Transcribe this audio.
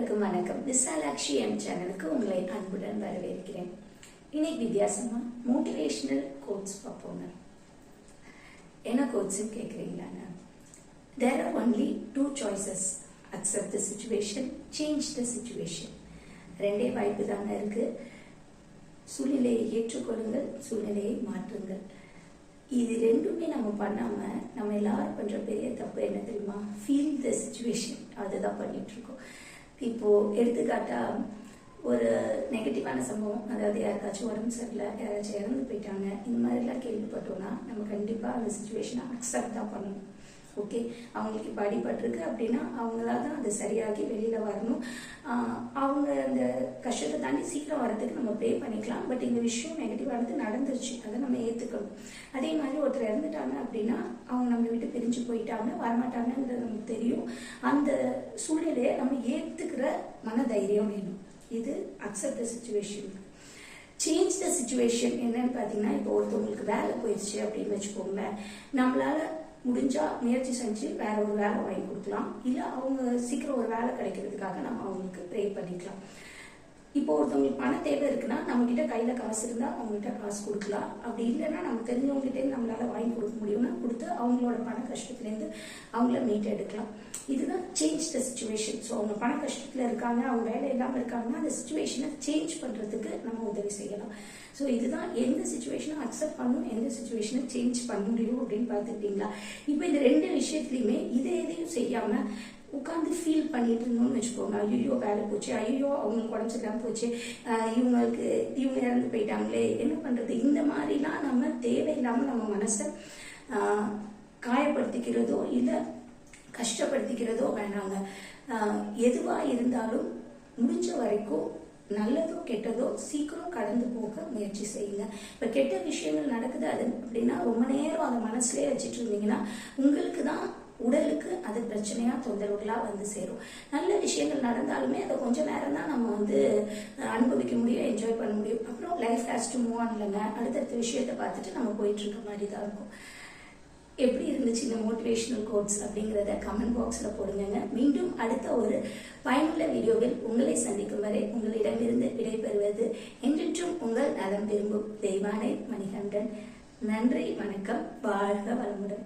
அனைவருக்கும் வணக்கம். விசாலாட்சி எம் சேனலுக்கு உங்களை அன்புடன் வரவேற்கிறேன். இன்னைக்கு வித்தியாசமா மோட்டிவேஷனல் கோட்ஸ் பார்ப்போங்க. என்ன கோட்ஸ் கேட்குறீங்களாங்க? There are only two choices. Accept the situation, change the situation. ரெண்டே வாய்ப்பு தாங்க இருக்கு. சூழ்நிலையை ஏற்றுக்கொள்ளுங்கள், சூழ்நிலையை மாற்றுங்கள். இது ரெண்டுமே நம்ம பண்ணாம நம்ம எல்லாரும் பண்ற பெரிய தப்பு என்ன தெரியுமா? Feel the situation. அதுதான் பண்ணிட்டு இருக்கோம். இப்போ எடுத்துக்காட்டா ஒரு நெகட்டிவான சம்பவம், அதாவது யாருக்காச்சும் உடம்பு சரியில்லை, யாராச்சும் இறந்து போயிட்டாங்க, இந்த மாதிரிலாம் கேள்விப்பட்டோம்னா நம்ம கண்டிப்பா அந்த சிச்சுவேஷனை அக்செப்ட் தான் பண்ணணும். ஓகே, அவங்களுக்கு இப்போ அடிபட்டிருக்கு அப்படின்னா அவங்களால தான் அது சரியாகி வெளியில வரணும். அவங்க அந்த கஷ்டத்தை தாண்டி சீக்கிரம் வரதுக்கு நம்ம ப்ரே பண்ணிக்கலாம். பட் இந்த விஷயம் நெகட்டிவானது நடந்துருச்சு, அதை நம்ம ஏற்றுக்கணும். அதே மாதிரி ஒருத்தர் இறந்துட்டாங்க அப்படின்னா அவங்க நம்மளை விட்டு பிரிஞ்சு போயிட்டாங்க, வரமாட்டாங்கன்றது நமக்கு தெரியும். அந்த சூழ்நிலையை நம்ம ஏற்றுக்கிற மன தைரியம் வேணும். இது accept the situation. Change the situation என்னன்னு பார்த்தீங்கன்னா, இப்போ ஒருத்தவங்களுக்கு வேலை போயிடுச்சு அப்படின்னு வச்சுக்கோங்களேன். நம்மளால முடிஞ்சா முயற்சி செஞ்சு வேற ஒரு வேலை வாங்கி கொடுக்கலாம், இல்ல அவங்க சீக்கிரம் ஒரு வேலை கிடைக்கிறதுக்காக நம்ம அவங்களுக்கு ப்ரே பண்ணிக்கலாம். இப்போ ஒருத்தவங்களுக்கு பண தேவை இருக்குன்னா நம்ம கிட்ட கையில காசு இருந்தா அவங்ககிட்ட காசு கொடுக்கலாம். அப்படி இல்லைன்னா நம்ம தெரிஞ்சவங்ககிட்ட நம்மளால வாங்கி கொடுக்க முடியும்னா கொடுத்து அவங்களோட பண கஷ்டத்துலேருந்து அவங்கள மீட் எடுக்கலாம். இதுதான் சேஞ்ச் த சிச்சுவேஷன். ஸோ அவங்க பண கஷ்டத்துல இருக்காங்க, அவங்க வேலை இல்லாமல் இருக்காங்கன்னா அந்த சிச்சுவேஷனை சேஞ்ச் பண்றதுக்கு நம்ம உதவி செய்யலாம். ஸோ இதுதான் எந்த சிச்சுவேஷனை அக்செப்ட் பண்ணணும், எந்த சிச்சுவேஷனை சேஞ்ச் பண்ண முடியும் அப்படின்னு பார்த்துக்கிட்டீங்களா? இப்போ இந்த ரெண்டு விஷயத்துலையுமே எதையும் செய்யாம உட்காந்து ஃபீல் பண்ணிட்டு இருந்தோம்னு வச்சுக்கோங்க. ஐயோ வேலை போச்சு, ஐயோ அவங்களுக்கு உடம்பு சரியில்லாம போச்சு, இவங்க இறந்து போயிட்டாங்களே, என்ன பண்றது? இந்த மாதிரிலாம் நம்ம தேவையில்லாம நம்ம மனசை காயப்படுத்திக்கிறதோ இல்லை கஷ்டப்படுத்திக்கிறதோ வேணாங்க. எதுவா இருந்தாலும் முடிஞ்ச வரைக்கும் நல்லதோ கெட்டதோ சீக்கிரம் கடந்து போக முயற்சி செய்யுங்க. இப்ப கெட்ட விஷயங்கள் நடக்குது அது அப்படின்னா ரொம்ப நேரம் அதை மனசுலயே வச்சுட்டு இருந்தீங்கன்னா உங்களுக்கு தான் உடலுக்கு அது பிரச்சனையா தொந்தரவுகளா வந்து சேரும். நல்ல விஷயங்கள் நடந்தாலுமே அதை கொஞ்ச நேரம் தான் நம்ம அனுபவிக்க முடியும், என்ஜாய் பண்ண முடியும். அப்புறம் life has to move on இல்லைங்க. அடுத்தடுத்த விஷயத்தை பார்த்துட்டு நம்ம போயிட்டு இருக்க மாதிரி தான் இருக்கும். எப்படி இருந்துச்சு இந்த மோட்டிவேஷனல் கோட்ஸ் அப்படிங்கிறத கமெண்ட் பாக்ஸ்ல போடுங்க. மீண்டும் அடுத்த ஒரு பயனுள்ள வீடியோவில் உங்களை சந்திக்கும் வரை உங்களிடமிருந்து விடைபெறுவது என்றென்றும் உங்கள் நலம் விரும்பும் தெய்வானை மணிகண்டன். நன்றி, வணக்கம், வாழ்க வளமுடன்.